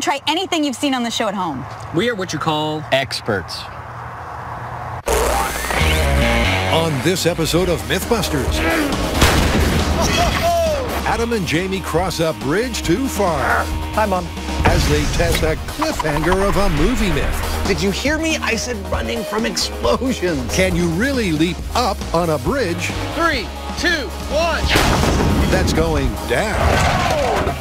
try anything you've seen on the show at home. We are what you call experts. On this episode of Mythbusters, Adam and Jamie cross a bridge too far. Hi, Mom. As they test a cliffhanger of a movie myth. Did you hear me? I said running from explosions. Can you really leap up on a bridge 3, 2, 1. that's going down?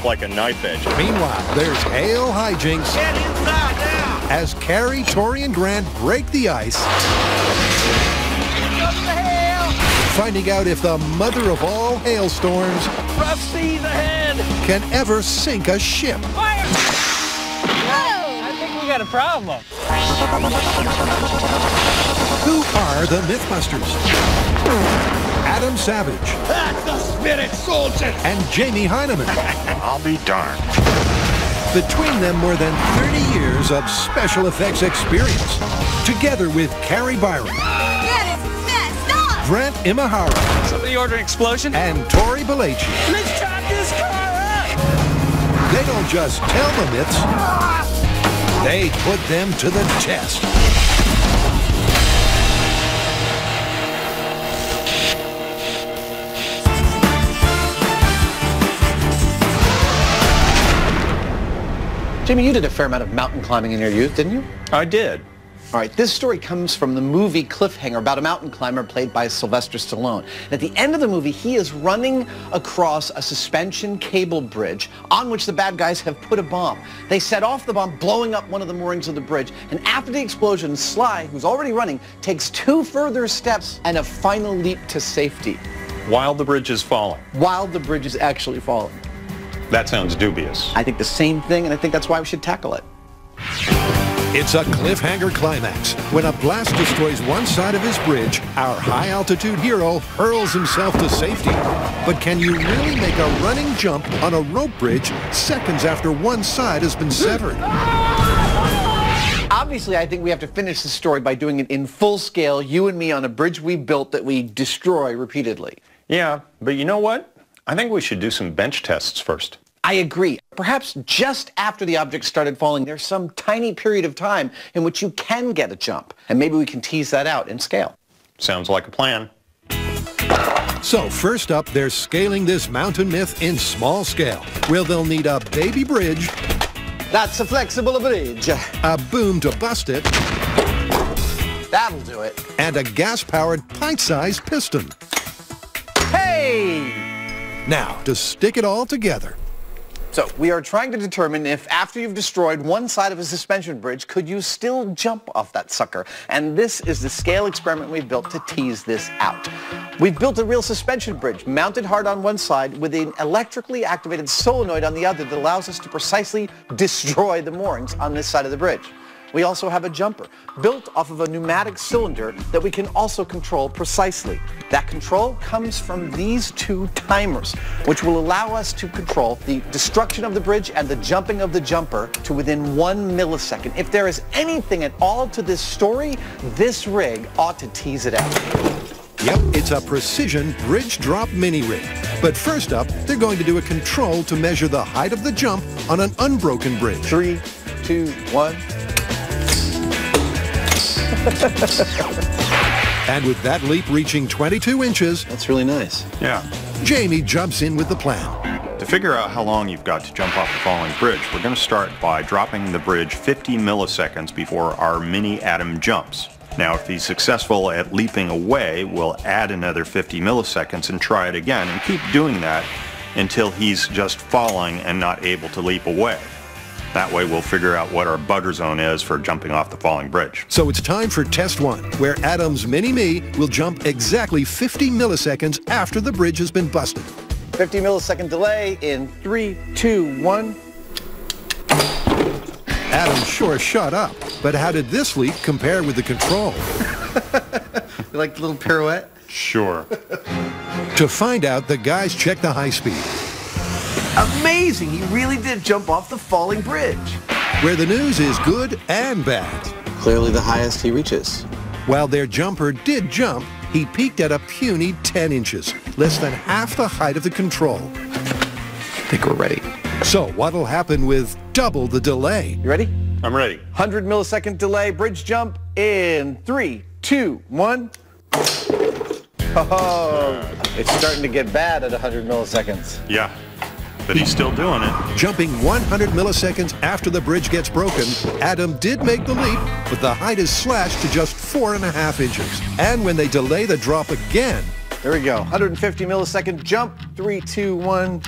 Like a knife edge. Meanwhile, there's hail hijinks Get inside now. as Carrie, Tori, and Grant break the ice, finding out if the mother of all hailstorms Rough seas ahead. can ever sink a ship. Fire. Whoa. I think we got a problem. Who are the Mythbusters? Adam Savage That's the spirit, soldier. and Jamie Heineman. I'll be darned. Between them, more than 30 years of special effects experience. Together with Carrie Byron, That is messed up! Grant Imahara, Somebody order an explosion? and Tori Belleci. Let's chop this car up. They don't just tell the myths, they put them to the test. Jimmy, you did a fair amount of mountain climbing in your youth, didn't you? I did. All right, this story comes from the movie Cliffhanger about a mountain climber played by Sylvester Stallone. And at the end of the movie, he is running across a suspension cable bridge on which the bad guys have put a bomb. They set off the bomb, blowing up one of the moorings of the bridge. And after the explosion, Sly, who's already running, takes 2 further steps and a final leap to safety While the bridge is falling. while the bridge is actually falling. That sounds dubious. I think the same thing, and I think that's why we should tackle it. It's a cliffhanger climax. When a blast destroys one side of his bridge, our high-altitude hero hurls himself to safety. But can you really make a running jump on a rope bridge seconds after one side has been severed? Obviously, I think we have to finish the story by doing it in full scale, you and me on a bridge we built that we destroy repeatedly. Yeah, but you know what? I think we should do some bench tests first. I agree. Perhaps just after the object started falling, there's some tiny period of time in which you can get a jump. And maybe we can tease that out in scale. Sounds like a plan. So first up, they're scaling this mountain myth in small scale, where they'll need a baby bridge, That's a flexible bridge. a boom to bust it, That'll do it. and a gas-powered pint-sized piston. Hey! Now, to stick it all together. So we are trying to determine if after you've destroyed one side of a suspension bridge, could you still jump off that sucker? And this is the scale experiment we've built to tease this out. We've built a real suspension bridge mounted hard on one side with an electrically activated solenoid on the other that allows us to precisely destroy the moorings on this side of the bridge. We also have a jumper built off of a pneumatic cylinder that we can also control precisely. That control comes from these 2 timers, which will allow us to control the destruction of the bridge and the jumping of the jumper to within 1 millisecond. If there is anything at all to this story, this rig ought to tease it out. Yep, it's a precision bridge drop mini rig. But first up, they're going to do a control to measure the height of the jump on an unbroken bridge. 3, 2, 1. And with that leap reaching 22 inches, That's really nice. Yeah. Jamie jumps in with the plan. To figure out how long you've got to jump off the falling bridge, we're going to start by dropping the bridge 50 milliseconds before our mini Adam jumps. Now, if he's successful at leaping away, we'll add another 50 milliseconds and try it again, and keep doing that until he's just falling and not able to leap away. That way we'll figure out what our bugger zone is for jumping off the falling bridge. So it's time for test 1, where Adam's mini-me will jump exactly 50 milliseconds after the bridge has been busted. 50 millisecond delay in 3, 2, 1. Adam sure shut up, but how did this leap compare with the control? You like the little pirouette? Sure. To find out, the guys check the high speed, Amazing! He really did jump off the falling bridge. where the news is good and bad. Clearly the highest he reaches. While their jumper did jump, he peaked at a puny 10 inches, less than half the height of the control. I think we're ready. So what'll happen with double the delay? You ready? I'm ready. 100 millisecond delay, bridge jump in 3, 2, 1. Oh, it's starting to get bad at 100 milliseconds. Yeah, but he's still doing it. Jumping 100 milliseconds after the bridge gets broken, Adam did make the leap, but the height is slashed to just 4.5 inches. And when they delay the drop again... There we go. 150 millisecond jump. 3, 2, 1.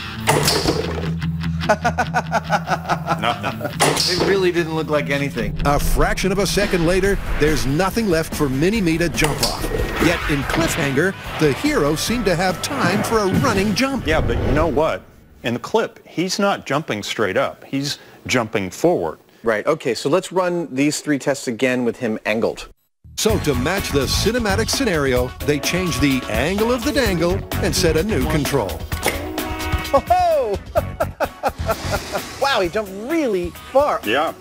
Nothing. It really didn't look like anything. A fraction of a second later, there's nothing left for Mini-Me to jump off. Yet in Cliffhanger, the hero seemed to have time for a running jump. Yeah, but you know what? In the clip, he's not jumping straight up. He's jumping forward. Right, okay, so let's run these 3 tests again with him angled. So to match the cinematic scenario, they changed the angle of the dangle and set a new control. Oh! Wow, he jumped really far. Yeah.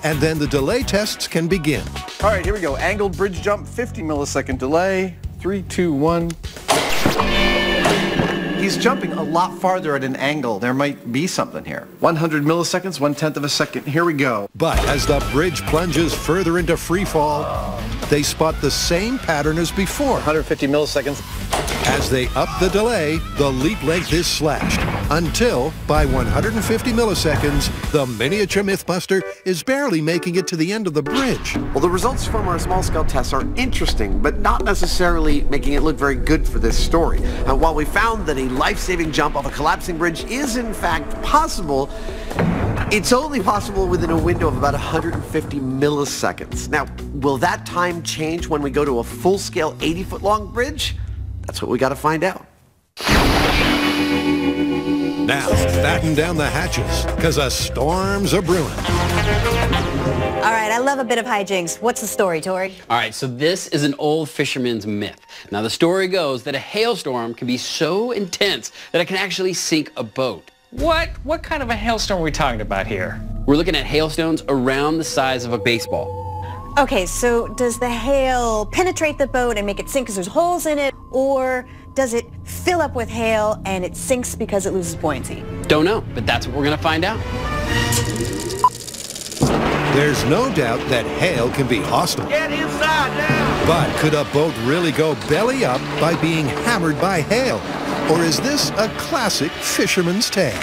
And then the delay tests can begin. All right, here we go. Angled bridge jump, 50 millisecond delay. 3, 2, 1. He's jumping a lot farther at an angle. There might be something here. 100 milliseconds, 1/10 of a second. Here we go. But as the bridge plunges further into free fall, they spot the same pattern as before. 150 milliseconds. As they up the delay, the leap length is slashed until, by 150 milliseconds, the miniature Mythbuster is barely making it to the end of the bridge. Well, the results from our small-scale tests are interesting, but not necessarily making it look very good for this story. While we found that a life-saving jump off a collapsing bridge is in fact possible, it's only possible within a window of about 150 milliseconds. Now, will that time change when we go to a full-scale 80-foot-long bridge? That's what we got to find out. Now, batten down the hatches, because a storm's a brewing. All right, I love a bit of hijinks. What's the story, Tori? All right, so this is an old fisherman's myth. Now, the story goes that a hailstorm can be so intense that it can actually sink a boat. What kind of a hailstorm are we talking about here? We're looking at hailstones around the size of a baseball. Okay, so does the hail penetrate the boat and make it sink because there's holes in it, or does it fill up with hail and it sinks because it loses buoyancy? Don't know, but that's what we're going to find out. There's no doubt that hail can be hostile. Get inside now! But could a boat really go belly up by being hammered by hail? Or is this a classic fisherman's tale?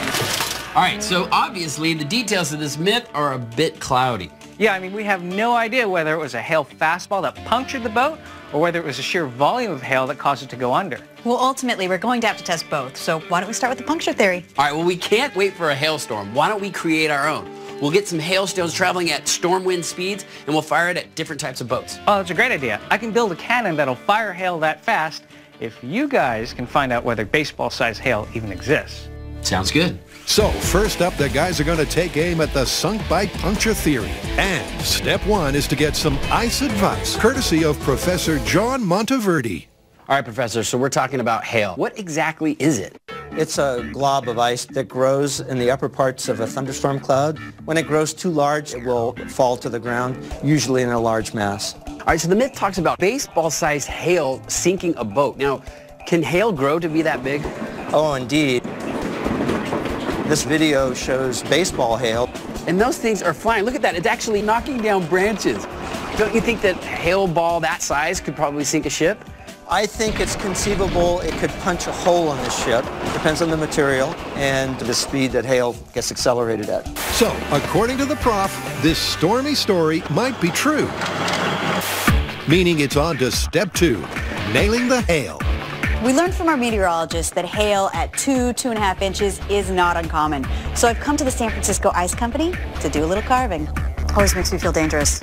All right, so obviously the details of this myth are a bit cloudy. Yeah, I mean, we have no idea whether it was a hail fastball that punctured the boat or whether it was a sheer volume of hail that caused it to go under. Well, ultimately, we're going to have to test both. So why don't we start with the puncture theory? All right, well, we can't wait for a hailstorm. Why don't we create our own? We'll get some hailstones traveling at storm wind speeds, and we'll fire it at different types of boats. Oh, that's a great idea. I can build a cannon that'll fire hail that fast if you guys can find out whether baseball-sized hail even exists. Sounds good. So first up, the guys are going to take aim at the sunk by puncture theory. And step 1 is to get some ice advice, courtesy of Professor John Monteverde. All right, Professor, so we're talking about hail. What exactly is it? It's a glob of ice that grows in the upper parts of a thunderstorm cloud. When it grows too large, it will fall to the ground, usually in a large mass. All right, so the myth talks about baseball-sized hail sinking a boat. Now, can hail grow to be that big? Oh, indeed. This video shows baseball hail. And those things are flying. Look at that. It's actually knocking down branches. Don't you think that hail ball that size could probably sink a ship? I think it's conceivable it could punch a hole in the ship. Depends on the material and the speed that hail gets accelerated at. So, according to the prof, this stormy story might be true. Meaning it's on to step 2, nailing the hail. We learned from our meteorologist that hail at 2.5 inches is not uncommon. So I've come to the San Francisco Ice Company to do a little carving. Always makes me feel dangerous.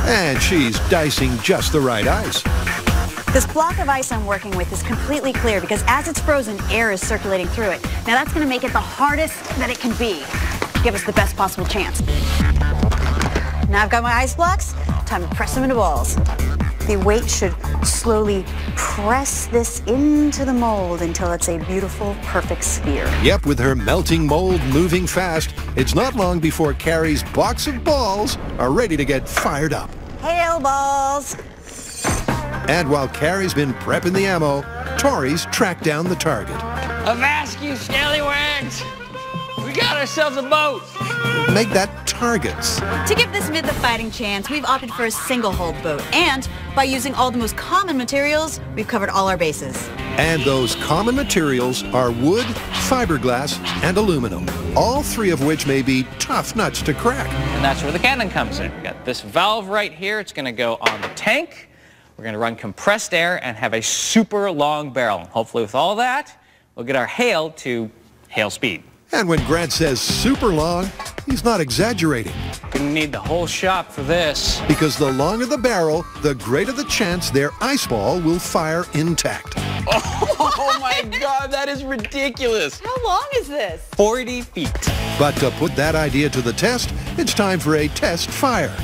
And she's dicing just the right ice. This block of ice I'm working with is completely clear because as it's frozen, air is circulating through it. Now that's going to make it the hardest that it can be. Give us the best possible chance. Now I've got my ice blocks. Time to press them into balls. The weight should slowly press this into the mold until it's a beautiful, perfect sphere. Yep, with her melting mold moving fast, it's not long before Carrie's box of balls are ready to get fired up. Hail balls! And while Carrie's been prepping the ammo, Tori's tracked down the target. Avast, you scallywags! ourselves a boat. Make that targets. To give this myth a fighting chance, we've opted for a single-hulled boat. And by using all the most common materials, we've covered all our bases. And those common materials are wood, fiberglass, and aluminum, all three of which may be tough nuts to crack. And that's where the cannon comes in. We've got this valve right here. It's going to go on the tank. We're going to run compressed air and have a super long barrel. Hopefully with all that, we'll get our hail to hail speed. And when Grant says super long, he's not exaggerating. Gonna need the whole shop for this. Because the longer the barrel, the greater the chance their ice ball will fire intact. Oh my God, that is ridiculous. How long is this? 40 feet. But to put that idea to the test, it's time for a test fire.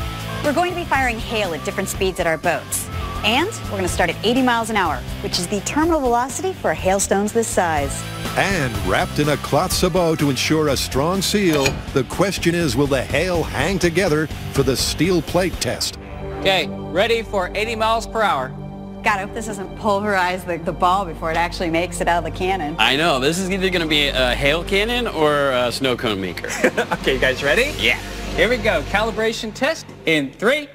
We're going to be firing hail at different speeds at our boats. And we're going to start at 80 miles an hour, which is the terminal velocity for hailstones this size. And wrapped in a cloth sabot to ensure a strong seal, the question is, will the hail hang together for the steel plate test? Okay, ready for 80 miles per hour. God, I hope this doesn't pulverize the ball before it actually makes it out of the cannon. I know, this is either going to be a hail cannon or a snow cone maker. Okay, you guys ready? Yeah. Here we go. Calibration test in 3,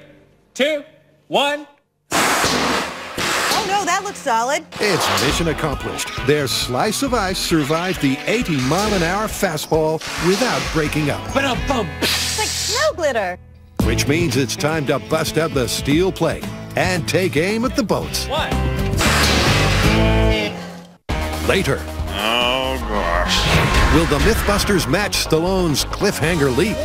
2, 1. Oh no, that looks solid. It's mission accomplished. Their slice of ice survived the 80-mile-an-hour fastball without breaking up. Ba-dum-bum. It's like snow glitter. Which means it's time to bust out the steel plate and take aim at the boats. What? Later. Oh, gosh. Will the Mythbusters match Stallone's cliffhanger leap?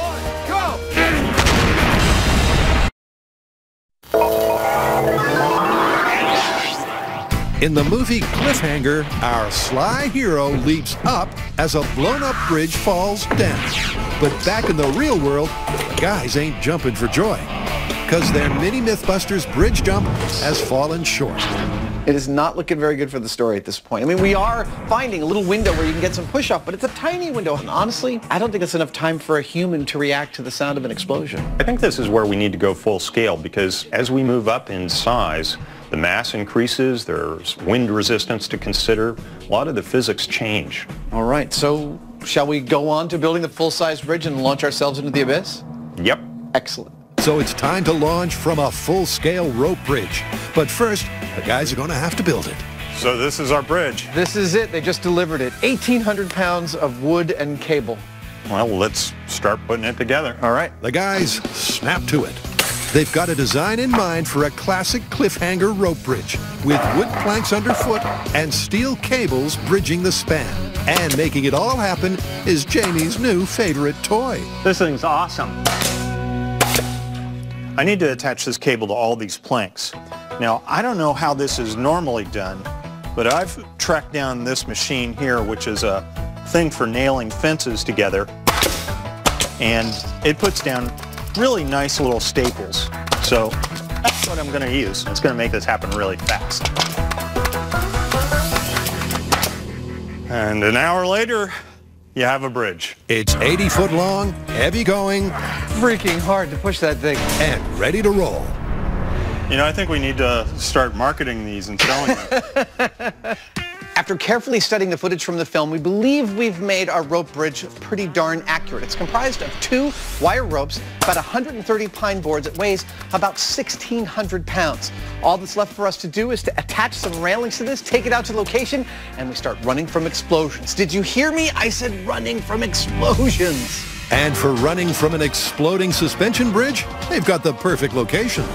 In the movie Cliffhanger, our sly hero leaps up as a blown-up bridge falls down. But back in the real world, the guys ain't jumping for joy, because their mini Mythbusters bridge jump has fallen short. It is not looking very good for the story at this point. I mean, we are finding a little window where you can get some push-up, but it's a tiny window. And honestly, I don't think it's enough time for a human to react to the sound of an explosion. I think this is where we need to go full scale, because as we move up in size, the mass increases, there's wind resistance to consider. A lot of the physics change. All right, so shall we go on to building the full-size bridge and launch ourselves into the abyss? Yep. Excellent. So it's time to launch from a full-scale rope bridge. But first, the guys are going to have to build it. So this is our bridge. This is it. They just delivered it. 1,800 pounds of wood and cable. Well, let's start putting it together. All right. The guys snap to it. They've got a design in mind for a classic cliffhanger rope bridge with wood planks underfoot and steel cables bridging the span. And making it all happen is Jamie's new favorite toy. This thing's awesome. I need to attach this cable to all these planks. Now, I don't know how this is normally done, but I've tracked down this machine here, which is a thing for nailing fences together, and it puts down really nice little staples. So that's what I'm going to use. It's going to make this happen really fast. And an hour later, you have a bridge. It's 80 foot long, heavy going, Freaking hard to push that thing. and ready to roll. You know, I think we need to start marketing these and selling them. After carefully studying the footage from the film, we believe we've made our rope bridge pretty darn accurate. It's comprised of 2 wire ropes, about 130 pine boards. It weighs about 1,600 pounds. All that's left for us to do is to attach some railings to this, take it out to location, and we start running from explosions. Did you hear me? I said running from explosions. And for running from an exploding suspension bridge, they've got the perfect location.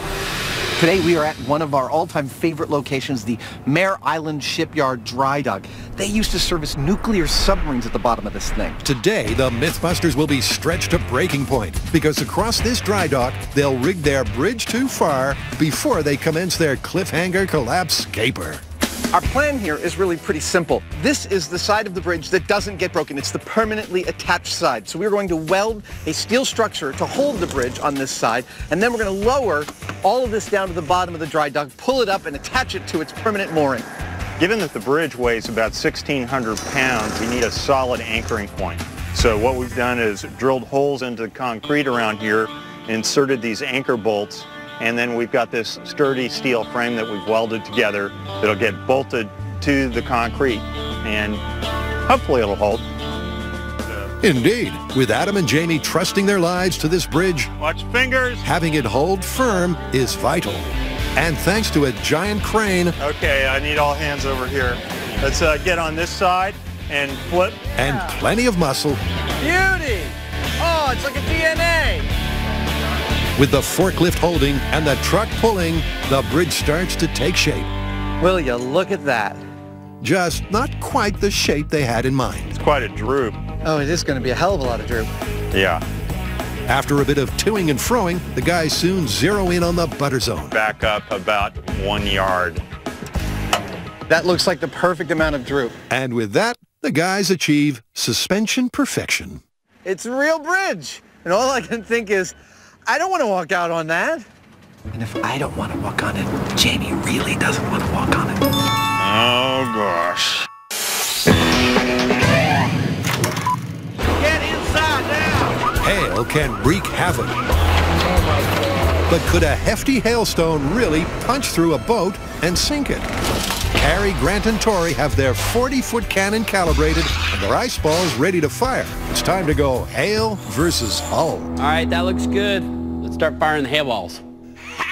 Today we are at one of our all-time favorite locations, the Mare Island Shipyard Dry Dock. They used to service nuclear submarines at the bottom of this thing. Today, the Mythbusters will be stretched to breaking point because across this dry dock, they'll rig their bridge too far before they commence their cliffhanger collapse caper. Our plan here is really pretty simple. This is the side of the bridge that doesn't get broken. It's the permanently attached side. So we're going to weld a steel structure to hold the bridge on this side, and then we're going to lower all of this down to the bottom of the dry dock, pull it up, and attach it to its permanent mooring. Given that the bridge weighs about 1,600 pounds, we need a solid anchoring point. So what we've done is drilled holes into the concrete around here, inserted these anchor bolts, and then we've got this sturdy steel frame that we've welded together that'll get bolted to the concrete, and hopefully it'll hold. The Indeed, with Adam and Jamie trusting their lives to this bridge, Watch fingers. having it hold firm is vital. And thanks to a giant crane Okay, I need all hands over here. Let's get on this side and flip. and plenty of muscle, Beauty! Oh, it's like a DNA. with the forklift holding and the truck pulling, the bridge starts to take shape. Will you look at that? Just not quite the shape they had in mind. It's quite a droop. Oh, it is going to be a hell of a lot of droop. Yeah. After a bit of toing and froing, the guys soon zero in on the butter zone. Back up about 1 yard. That looks like the perfect amount of droop. And with that, the guys achieve suspension perfection. It's a real bridge. And all I can think is, I don't want to walk out on that. And if I don't want to walk on it, Jamie really doesn't want to walk on it. Oh, gosh. Get inside now. Hail can wreak havoc. But could a hefty hailstone really punch through a boat and sink it? Harry, Grant, and Tori have their 40-foot cannon calibrated and their ice balls ready to fire. It's time to go hail versus hull. All right, that looks good. Let's start firing the hail balls.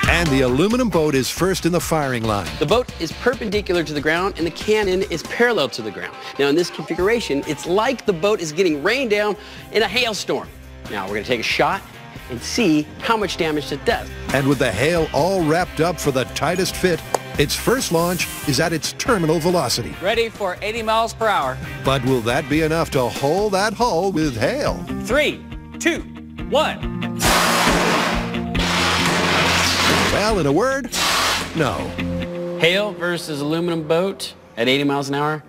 And the aluminum boat is first in the firing line. The boat is perpendicular to the ground and the cannon is parallel to the ground. Now in this configuration, it's like the boat is getting rained down in a hailstorm. Now we're going to take a shot and see how much damage it does. And with the hail all wrapped up for the tightest fit, its first launch is at its terminal velocity. Ready for 80 miles per hour. But will that be enough to hold that hull with hail? 3, 2, 1. Well, in a word, no. Hail versus aluminum boat at 80 miles an hour,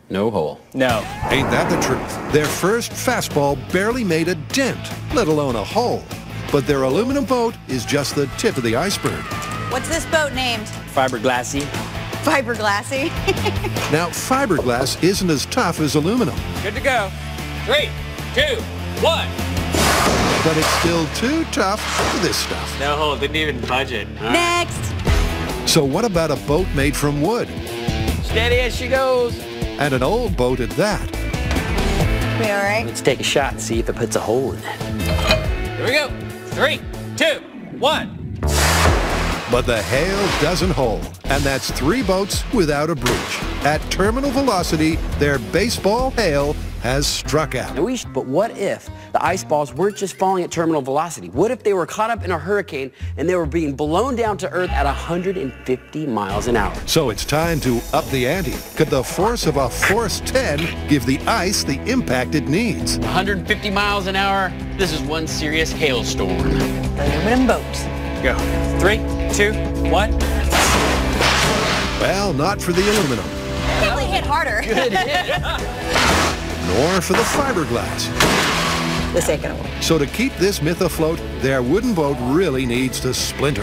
no hole. No. Ain't that the truth? Their first fastball barely made a dent, let alone a hole. But their aluminum boat is just the tip of the iceberg. What's this boat named? Fiberglassy. Fiberglassy. Now, fiberglass isn't as tough as aluminum, Good to go. 3, 2, 1. but it's still too tough for this stuff. No hole. Didn't even budget. Next. So what about a boat made from wood? Steady as she goes. And an old boat at that. We all right? Let's take a shot and see if it puts a hole in it. Here we go. 3, 2, 1. But the hail doesn't hold, and that's 3 boats without a breach. At terminal velocity, their baseball hail has struck out. But what if the ice balls weren't just falling at terminal velocity? What if they were caught up in a hurricane and they were being blown down to earth at 150 miles an hour? So it's time to up the ante. Could the force of a Force 10 give the ice the impact it needs? 150 miles an hour. This is one serious hailstorm. Aluminum boat. Go. 3, 2, 1. Well, not for the aluminum, Definitely hit harder. Good hit. nor for the fiberglass. This ain't gonna work. So to keep this myth afloat, their wooden boat really needs to splinter.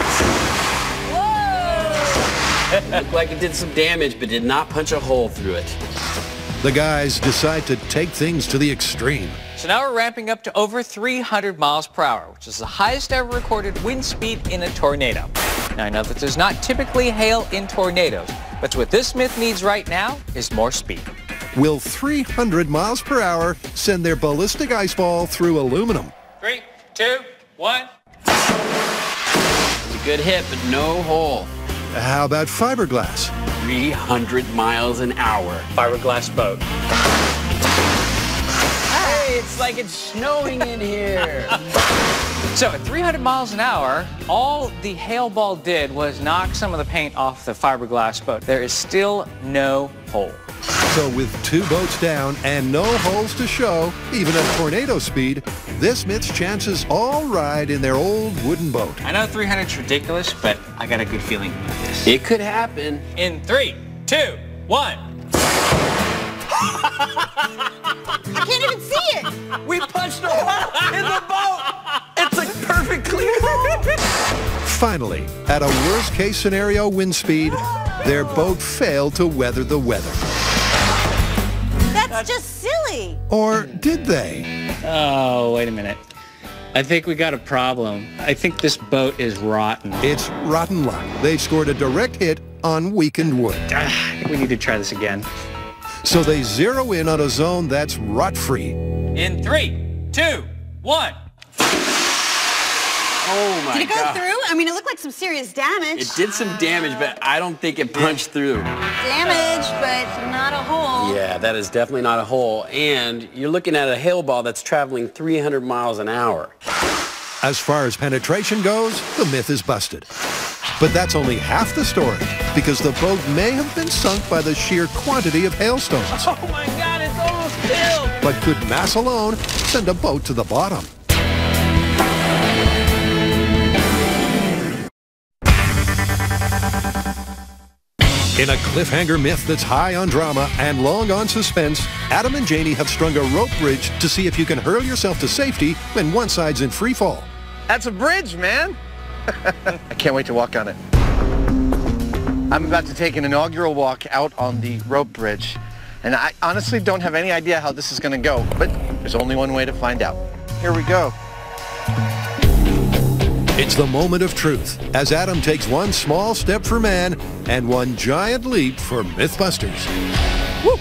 Looked like it did some damage, but did not punch a hole through it. The guys decide to take things to the extreme. So now we're ramping up to over 300 miles per hour, which is the highest ever recorded wind speed in a tornado. Now I know that there's not typically hail in tornadoes, but what this myth needs right now is more speed. Will 300 miles per hour send their ballistic ice ball through aluminum? 3, 2, 1. It's a good hit, but no hole. How about fiberglass? 300 miles an hour. Fiberglass boat. Hey, it's like it's snowing in here. So at 300 miles an hour, all the hail ball did was knock some of the paint off the fiberglass boat. There is still no hole. So with 2 boats down and no holes to show, even at tornado speed, this myth's chances all ride in their old wooden boat. I know 300's ridiculous, but I got a good feeling about this. It could happen. In 3, 2, 1. I can't even see it. We punched a hole in the boat. It's a perfect clear hole. Finally, at a worst-case scenario wind speed, their boat failed to weather the weather. That's just silly. Or did they? Oh, wait a minute. I think we got a problem. I think this boat is rotten. It's rotten luck. They scored a direct hit on weakened wood. I think we need to try this again. So they zero in on a zone that's rot-free. In 3, 2, 1. Oh my God. Did it go through? I mean, it looked like some serious damage. It did some damage, but I don't think it punched through. Damage, but not a hole. Yeah, that is definitely not a hole. And you're looking at a hail ball that's traveling 300 miles an hour. As far as penetration goes, the myth is busted. But that's only half the story, because the boat may have been sunk by the sheer quantity of hailstones. Oh my God, it's almost filled. But could mass alone send a boat to the bottom? In a cliffhanger myth that's high on drama and long on suspense, Adam and Jamie have strung a rope bridge to see if you can hurl yourself to safety when one side's in free fall. That's a bridge, man. I can't wait to walk on it. I'm about to take an inaugural walk out on the rope bridge, and I honestly don't have any idea how this is going to go, but there's only one way to find out. Here we go. It's the moment of truth as Adam takes one small step for man and one giant leap for Mythbusters. Woo!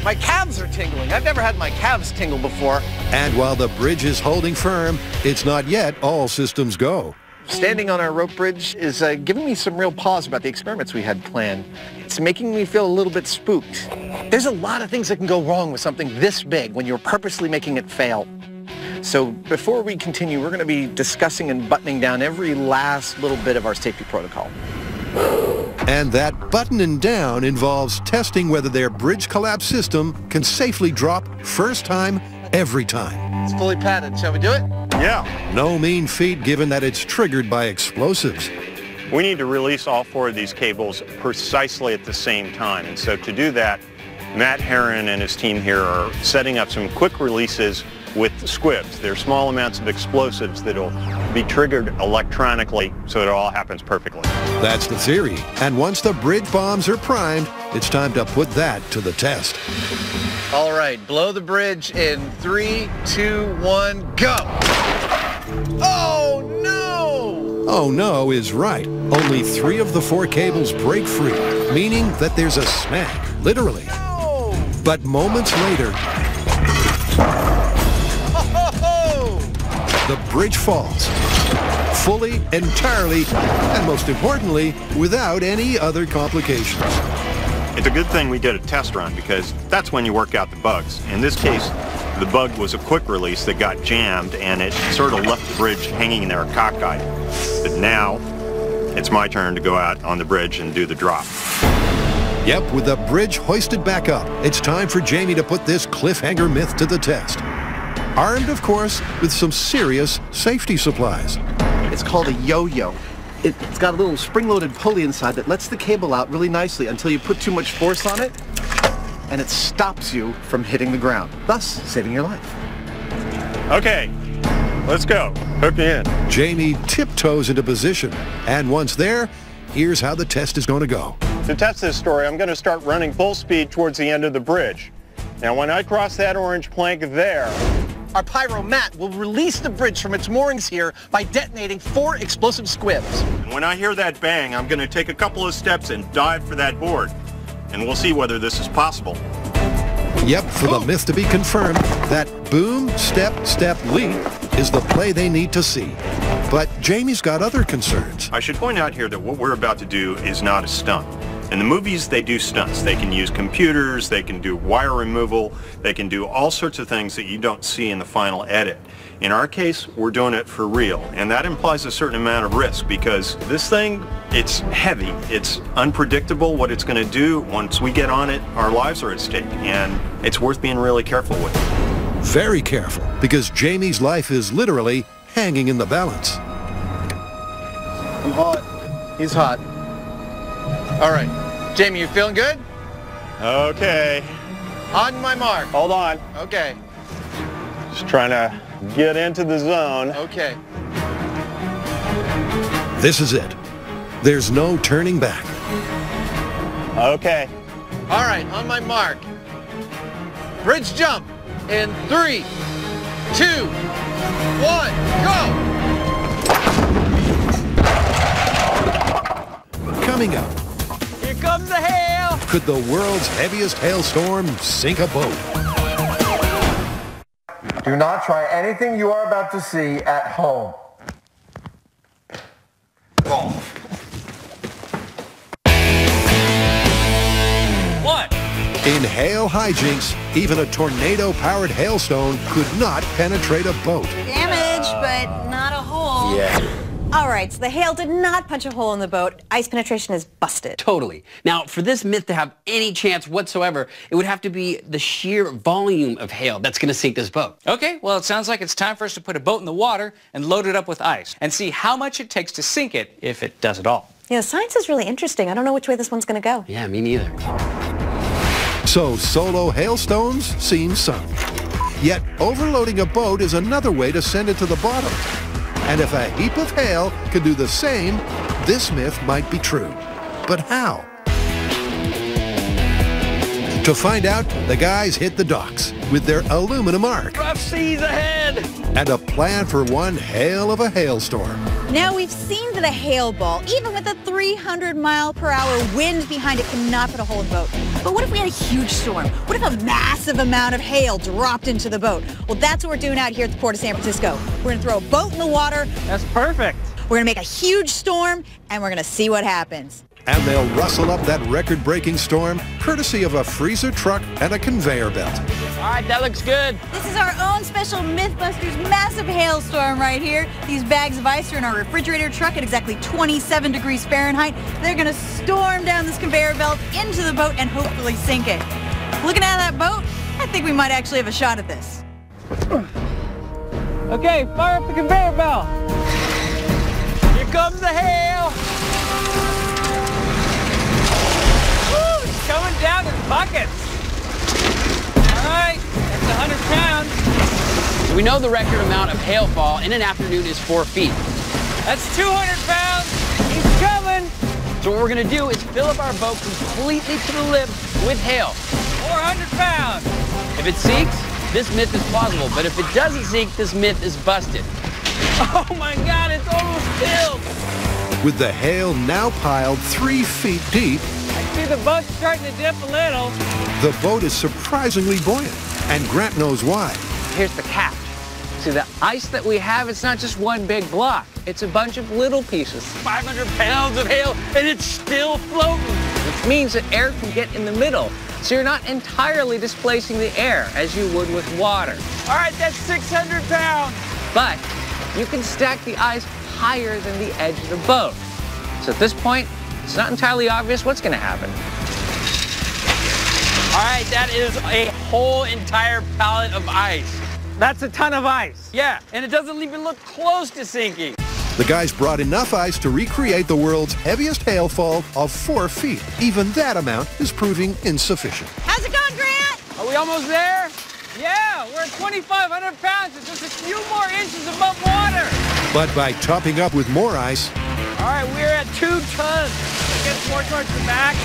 My calves are tingling. I've never had my calves tingle before. And while the bridge is holding firm, it's not yet all systems go. Standing on our rope bridge is giving me some real pause about the experiments we had planned. It's making me feel a little bit spooked. There's a lot of things that can go wrong with something this big when you're purposely making it fail. So before we continue, we're going to be discussing and buttoning down every last little bit of our safety protocol. And that buttoning down involves testing whether their bridge collapse system can safely drop first time, every time. It's fully padded. Shall we do it? Yeah. No mean feat given that it's triggered by explosives. We need to release all 4 of these cables precisely at the same time. And so to do that, Matt Herron and his team here are setting up some quick releases with squibs. They're small amounts of explosives that will be triggered electronically so it all happens perfectly. That's the theory. And once the bridge bombs are primed, it's time to put that to the test. All right, blow the bridge in 3, 2, 1, go! Oh, no! Oh no is right. Only 3 of the 4 cables break free, meaning that there's a snag, literally. No! But moments later, the bridge falls. Fully, entirely, and most importantly, without any other complications. It's a good thing we did a test run because that's when you work out the bugs. In this case, the bug was a quick release that got jammed and it sort of left the bridge hanging there cockeyed. But now, it's my turn to go out on the bridge and do the drop. Yep, with the bridge hoisted back up, it's time for Jamie to put this cliffhanger myth to the test. Armed, of course, with some serious safety supplies. It's called a yo-yo. It's got a little spring-loaded pulley inside that lets the cable out really nicely until you put too much force on it, and it stops you from hitting the ground, thus saving your life. Okay, let's go. Hook me in. Jamie tiptoes into position, and once there, here's how the test is going to go. To test this story, I'm going to start running full speed towards the end of the bridge. Now, when I cross that orange plank there, Our pyro Matt will release the bridge from its moorings here by detonating 4 explosive squibs. and when I hear that bang, I'm going to take a couple of steps and dive for that board. And we'll see whether this is possible. Yep, for the myth to be confirmed, that boom, step, step, leap is the play they need to see. But Jamie's got other concerns. I should point out here that what we're about to do is not a stunt. In the movies, they do stunts. They can use computers, they can do wire removal, they can do all sorts of things that you don't see in the final edit. In our case, we're doing it for real, and that implies a certain amount of risk because this thing, it's heavy, it's unpredictable what it's going to do. Once we get on it, our lives are at stake, and it's worth being really careful with. Very careful, because Jamie's life is literally hanging in the balance. I'm hot. He's hot. All right. Jamie, you feeling good? Okay. On my mark. Hold on. Okay. Just trying to get into the zone. Okay. This is it. There's no turning back. Okay. All right, on my mark. Bridge jump in 3, 2, 1, go! Coming up, Here comes the hail. could the world's heaviest hailstorm sink a boat? Do not try anything you are about to see at home. What? In hail hijinks, even a tornado-powered hailstone could not penetrate a boat. Damage, but not a hole. Yeah. All right, so the hail did not punch a hole in the boat. Ice penetration is busted. Totally. Now, for this myth to have any chance whatsoever, it would have to be the sheer volume of hail that's going to sink this boat. Okay, well, it sounds like it's time for us to put a boat in the water and load it up with ice and see how much it takes to sink it, if it does at all. You know, science is really interesting. I don't know which way this one's going to go. Yeah, me neither. So solo hailstones seem sunk. Yet overloading a boat is another way to send it to the bottom. And if a heap of hail can do the same, this myth might be true. But how? To find out, the guys hit the docks with their aluminum ark. Rough seas ahead! And a plan for one hail of a hailstorm. Now, we've seen that a hail ball, even with a 300-mile-per-hour wind behind it, cannot put a hole in the boat. But what if we had a huge storm? What if a massive amount of hail dropped into the boat? Well, that's what we're doing out here at the Port of San Francisco. We're going to throw a boat in the water. That's perfect. We're going to make a huge storm, and we're going to see what happens. And they'll rustle up that record-breaking storm courtesy of a freezer truck and a conveyor belt. All right, that looks good. This is our own special Mythbusters massive hailstorm right here. These bags of ice are in our refrigerator truck at exactly 27 degrees Fahrenheit. They're going to storm down this conveyor belt into the boat and hopefully sink it. Looking at that boat, I think we might actually have a shot at this. Okay, fire up the conveyor belt. Here comes the hail. Woo, it's coming down in buckets. All right, that's 100 pounds. We know the record amount of hailfall in an afternoon is 4 feet. That's 200 pounds. He's coming. So what we're going to do is fill up our boat completely to the lip with hail. 400 pounds. If it sinks, this myth is plausible, but if it doesn't sink, this myth is busted. Oh my God, it's almost filled. With the hail now piled 3 feet deep, I see the boat's starting to dip a little. the boat is surprisingly buoyant, and Grant knows why. Here's the catch. See, the ice that we have, it's not just one big block. It's a bunch of little pieces. 500 pounds of hail, and it's still floating. Which means that air can get in the middle. So you're not entirely displacing the air as you would with water. All right, that's 600 pounds. But you can stack the ice higher than the edge of the boat. So at this point, it's not entirely obvious what's going to happen. All right, that is a whole entire pallet of ice. That's a ton of ice. Yeah, and it doesn't even look close to sinking. The guys brought enough ice to recreate the world's heaviest hailfall of 4 feet. Even that amount is proving insufficient. How's it going, Grant? Are we almost there? Yeah, we're at 2,500 pounds. It's just a few more inches above water. But by topping up with more ice, All right, we're at 2 tons. It gets more towards the back.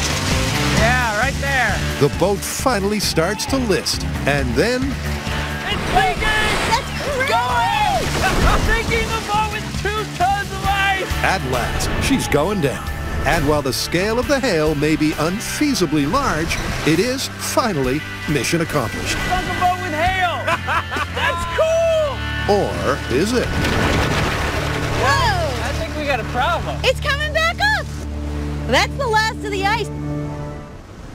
Yeah, right there. the boat finally starts to list. And then, It's sinking! That's great! Sinking the boat with 2 tons of ice! at last, she's going down. And while the scale of the hail may be unfeasibly large, it is finally mission accomplished. Sunk a boat with hail! That's cool! Or is it? Whoa! I think we got a problem. It's coming back up! That's the last of the ice.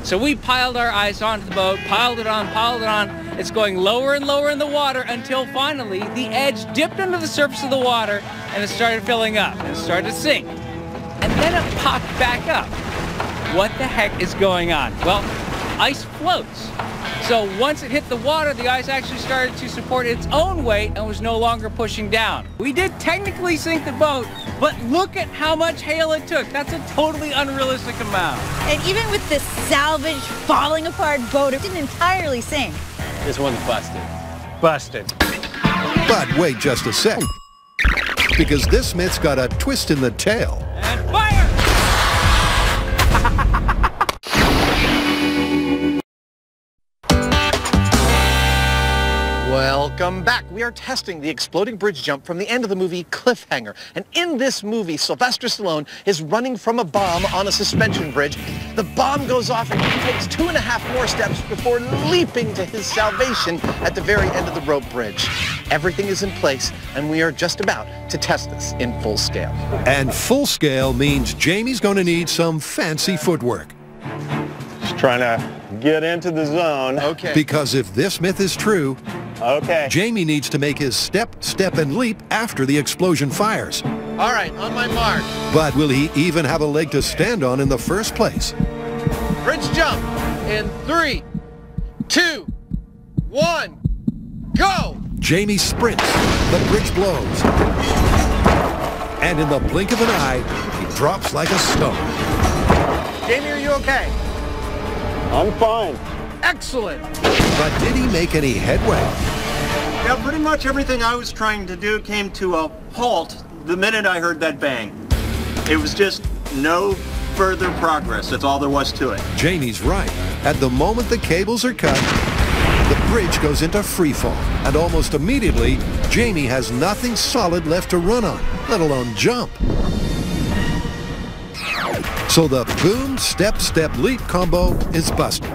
So we piled our ice onto the boat, piled it on. It's going lower and lower in the water until finally the edge dipped under the surface of the water and it started filling up and it started to sink. And then it popped back up. What the heck is going on? Well, ice floats. So once it hit the water, the ice actually started to support its own weight and was no longer pushing down. We did technically sink the boat, but look at how much hail it took. That's a totally unrealistic amount. And even with this salvaged, falling apart boat, it didn't entirely sink. This one's busted. Busted. But wait just a sec. Because this myth's got a twist in the tail. And fire! Welcome back. We are testing the exploding bridge jump from the end of the movie Cliffhanger. And in this movie, Sylvester Stallone is running from a bomb on a suspension bridge. The bomb goes off and he takes 2.5 more steps before leaping to his salvation at the very end of the rope bridge. Everything is in place, and we are just about to test this in full scale. And full scale means Jamie's going to need some fancy footwork. Just trying to get into the zone. Okay. Because if this myth is true, Okay. Jamie needs to make his step, and leap after the explosion fires. All right, on my mark. But will he even have a leg to stand on in the first place? Bridge jump in 3, 2, 1, go! Jamie sprints, the bridge blows, and in the blink of an eye, he drops like a stone. Jamie, are you okay? I'm fine. Excellent. But did he make any headway? Yeah, pretty much everything I was trying to do came to a halt the minute I heard that bang. It was just no further progress. That's all there was to it. Jamie's right. At the moment the cables are cut, the bridge goes into free fall, and almost immediately, Jamie has nothing solid left to run on, let alone jump. So the boom, step, leap combo is busted.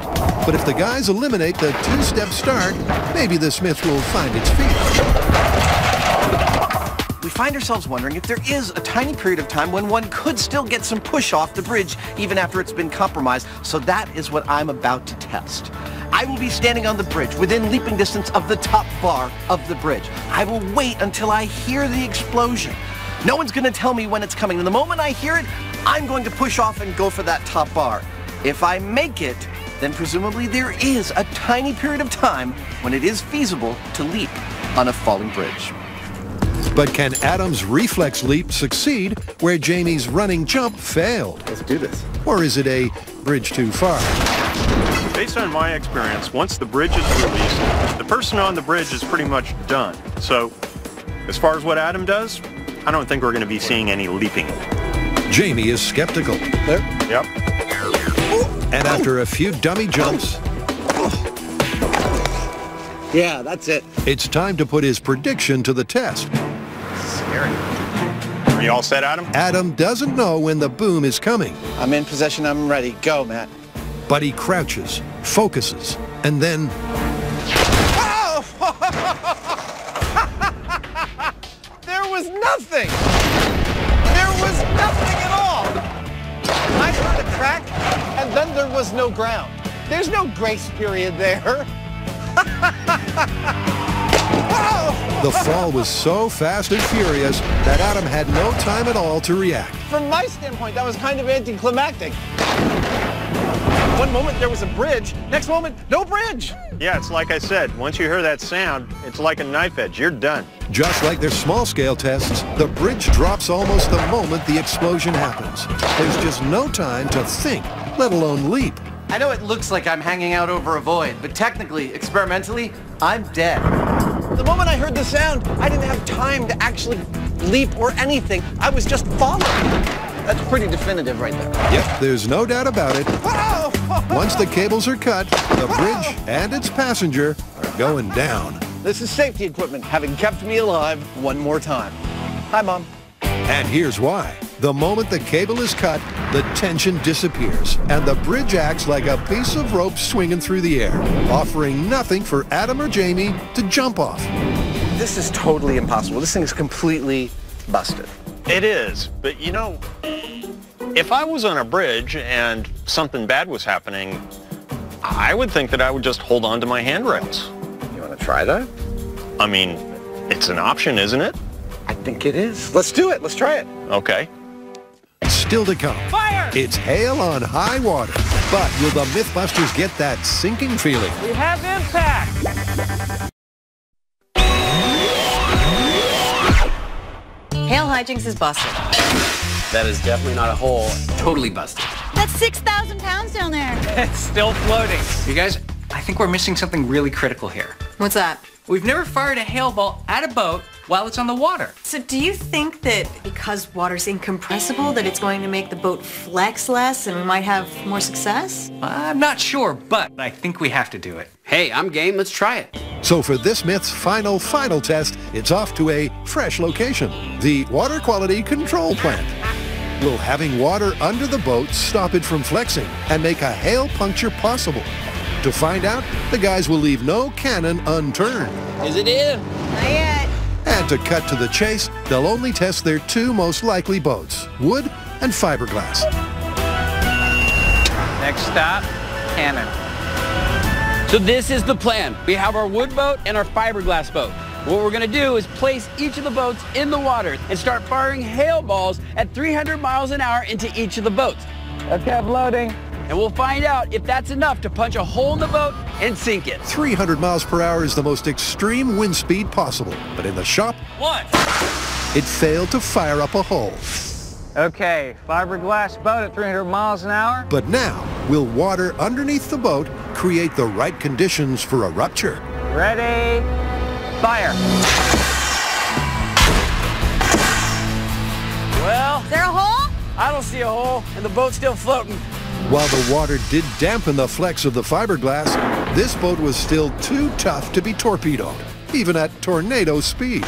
But if the guys eliminate the two-step start, maybe this myth will find its feet. We find ourselves wondering if there is a tiny period of time when one could still get some push off the bridge even after it's been compromised. So that is what I'm about to test. I will be standing on the bridge within leaping distance of the top bar of the bridge. I will wait until I hear the explosion. No one's going to tell me when it's coming. And the moment I hear it, I'm going to push off and go for that top bar. If I make it, then presumably there is a tiny period of time when it is feasible to leap on a falling bridge. But can Adam's reflex leap succeed where Jamie's running jump failed? Let's do this. Or is it a bridge too far? Based on my experience, once the bridge is released, the person on the bridge is pretty much done. So, as far as what Adam does, I don't think we're going to be seeing any leaping. Jamie is skeptical. There? Yep. And after a few dummy jumps, Yeah, that's it. it's time to put his prediction to the test. Scary. Are you all set, Adam? Adam doesn't know when the boom is coming, I'm in possession. I'm ready. Go, Matt. but he crouches, focuses, and then Oh! There was nothing! There was nothing at all! I heard a crack, and then there was no ground. There's no grace period there. the fall was so fast and furious that Adam had no time at all to react. From my standpoint, that was kind of anticlimactic. One moment there was a bridge, next moment, no bridge. Yeah, it's like I said, once you hear that sound, it's like a knife edge. You're done. Just like their small-scale tests, the bridge drops almost the moment the explosion happens. There's just no time to think, let alone leap. I know it looks like I'm hanging out over a void, but technically, experimentally, I'm dead. The moment I heard the sound, I didn't have time to actually leap or anything. I was just falling. That's pretty definitive right there. Yep, there's no doubt about it. Once the cables are cut, the bridge and its passenger are going down. This is safety equipment, having kept me alive one more time. Hi, Mom. And here's why. The moment the cable is cut, the tension disappears, and the bridge acts like a piece of rope swinging through the air, offering nothing for Adam or Jamie to jump off. This is totally impossible. This thing is completely busted. It is, but you know, if I was on a bridge and something bad was happening, I would think that I would just hold on to my handrails. You want to try that? I mean, it's an option, isn't it? I think it is. Let's do it. Let's try it. Okay. Still to come. Fire! It's hail on high water. But will the Mythbusters get that sinking feeling? We have impact! Hail hijinks is busted. That is definitely not a hole. Totally busted. That's 6,000 pounds down there. It's still floating. You guys, I think we're missing something really critical here. What's that? We've never fired a hail ball at a boat while it's on the water. So do you think that because water's incompressible that it's going to make the boat flex less and we might have more success? I'm not sure, but I think we have to do it. Hey, I'm game. Let's try it. So for this myth's final test, it's off to a fresh location, the Water Quality Control Plant. Will having water under the boat stop it from flexing and make a hail puncture possible? To find out, the guys will leave no cannon unturned. Is it in? Not yet. And to cut to the chase, they'll only test their two most likely boats, wood and fiberglass. Next stop, cannon. So this is the plan. We have our wood boat and our fiberglass boat. What we're gonna do is place each of the boats in the water and start firing hail balls at 300 miles an hour into each of the boats. Okay, I'm loading. And we'll find out if that's enough to punch a hole in the boat and sink it. 300 miles per hour is the most extreme wind speed possible, but in the shop, it failed to fire up a hole. Okay, fiberglass boat at 300 miles an hour. But now, will water underneath the boat create the right conditions for a rupture? Ready, fire. Well, Is there a hole? I don't see a hole, and the boat's still floating. While the water did dampen the flex of the fiberglass, this boat was still too tough to be torpedoed, even at tornado speed.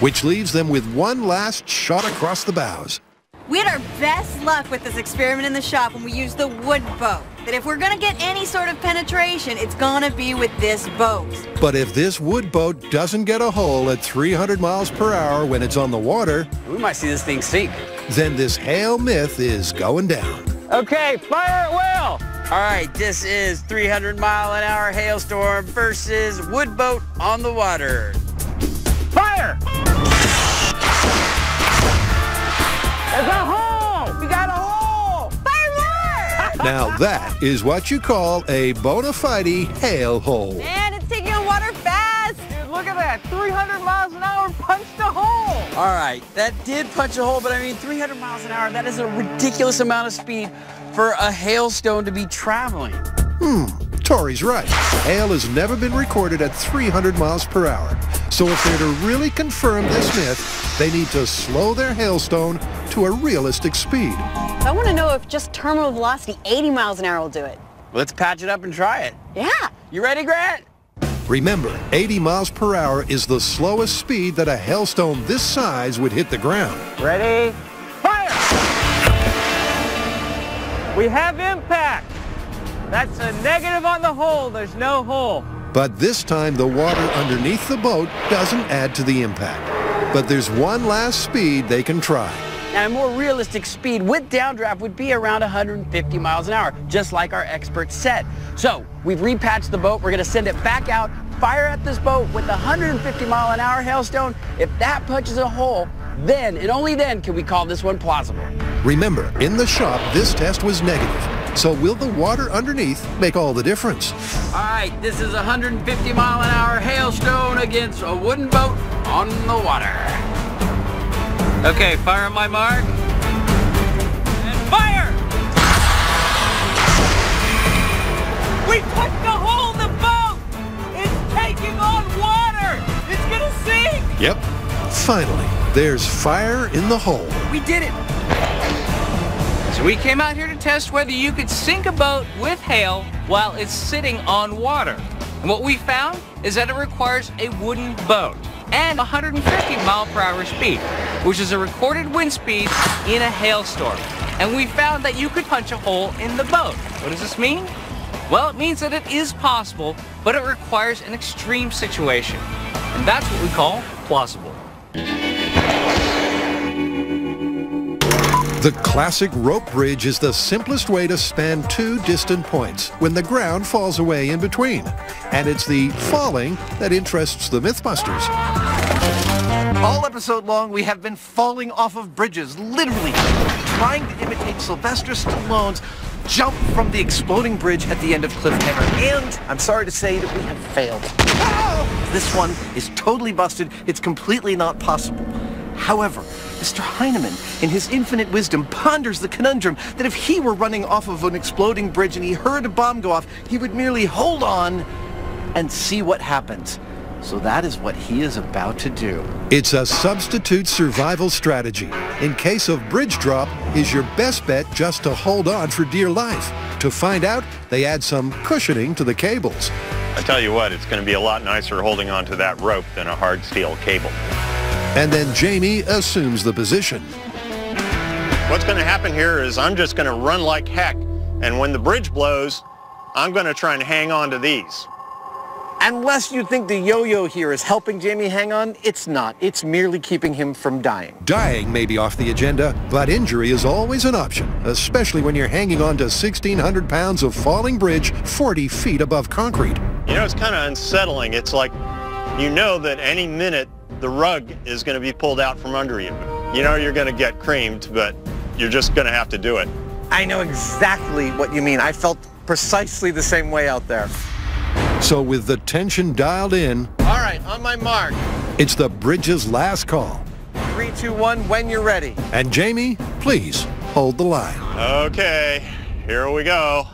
Which leaves them with one last shot across the bows. We had our best luck with this experiment in the shop when we used the wood boat. That if we're gonna get any sort of penetration, it's gonna be with this boat. But if this wood boat doesn't get a hole at 300 miles per hour when it's on the water, We might see this thing sink. then this hail myth is going down. Okay, fire at will. All right, this is 300-mile-an-hour hailstorm versus wood boat on the water. Fire! There's a hole! We got a hole! Fire more! Now that is what you call a bona fide hail hole. Man, it's taking on water fast! Dude, look at that. 300 miles an hour punched a hole. All right, that did punch a hole, but I mean 300 miles an hour, that is a ridiculous amount of speed for a hailstone to be traveling. Tori's right. Hail has never been recorded at 300 miles per hour. So if they're to really confirm this myth, they need to slow their hailstone to a realistic speed. I want to know if just terminal velocity 80 miles an hour will do it. Let's patch it up and try it. Yeah. You ready, Grant? Remember, 80 miles per hour is the slowest speed that a hailstone this size would hit the ground. Ready, fire! We have impact. That's a negative on the hole. There's no hole. But this time the water underneath the boat doesn't add to the impact. But there's one last speed they can try. Now, a more realistic speed with downdraft would be around 150 miles an hour, just like our experts said. So, we've repatched the boat. We're going to send it back out, fire at this boat with a 150-mile-an-hour hailstone. If that punches a hole, then and only then can we call this one plausible. Remember, in the shop, this test was negative. So will the water underneath make all the difference? All right, this is a 150-mile-an-hour hailstone against a wooden boat on the water. Okay, fire on my mark. And fire! We punched a hole in the boat! It's taking on water! It's gonna sink! Yep. Finally, there's fire in the hole. We did it! So we came out here to test whether you could sink a boat with hail while it's sitting on water. And what we found is that it requires a wooden boat and 150 mile per hour speed, which is a recorded wind speed in a hailstorm. And we found that you could punch a hole in the boat. What does this mean? Well, it means that it is possible, but it requires an extreme situation. And that's what we call plausible. The classic rope bridge is the simplest way to span two distant points when the ground falls away in between. And it's the falling that interests the Mythbusters. All episode long, we have been falling off of bridges, literally trying to imitate Sylvester Stallone's jump from the exploding bridge at the end of Cliffhanger. And I'm sorry to say that we have failed. This one is totally busted. It's completely not possible. However, Mr. Heinemann, in his infinite wisdom, ponders the conundrum that if he were running off of an exploding bridge and he heard a bomb go off, he would merely hold on and see what happens. So that is what he is about to do. It's a substitute survival strategy. In case of bridge drop, is your best bet just to hold on for dear life? To find out, they add some cushioning to the cables. I tell you what, it's going to be a lot nicer holding onto that rope than a hard steel cable. And then Jamie assumes the position. What's going to happen here is I'm just going to run like heck, and when the bridge blows, I'm going to try and hang on to these. Unless you think the yo-yo here is helping Jamie hang on, it's not. It's merely keeping him from dying. Dying may be off the agenda, but injury is always an option, especially when you're hanging on to 1,600 pounds of falling bridge 40 feet above concrete. You know, it's kind of unsettling. It's like you know that any minute the rug is going to be pulled out from under you. You know you're going to get creamed, but you're just going to have to do it. I know exactly what you mean. I felt precisely the same way out there. So with the tension dialed in, All right, on my mark. it's the bridge's last call. 3, 2, 1, when you're ready. And Jamie, please hold the line. Okay, here we go.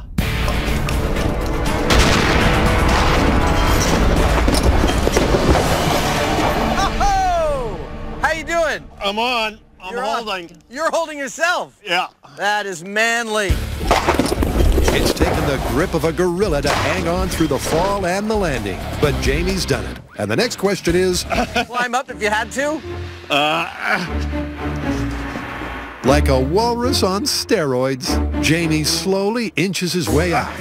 Oh! How you doing? I'm on. I'm holding. You're holding yourself. Yeah. That is manly. It's taken the grip of a gorilla to hang on through the fall and the landing, but Jamie's done it. And the next question is... Climb up if you had to? Like a walrus on steroids, Jamie slowly inches his way up.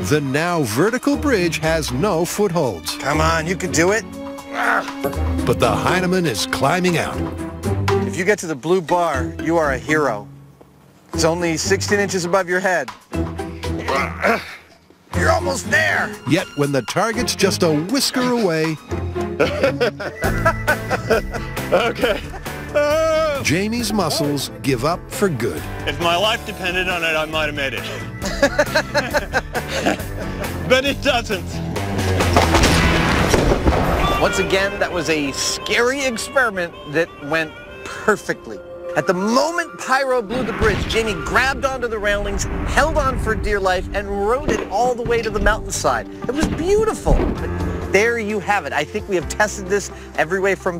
The now vertical bridge has no footholds. Come on, you can do it. But the Heineman is climbing out. If you get to the blue bar, you are a hero. It's only 16 inches above your head. You're almost there. Yet when the target's just a whisker away... Okay. Jamie's muscles give up for good. If my life depended on it, I might have made it. But it doesn't. Once again, that was a scary experiment that went perfectly. At the moment Pyro blew the bridge, Jamie grabbed onto the railings, held on for dear life, and rode it all the way to the mountainside. It was beautiful. But there you have it. I think we have tested this every way from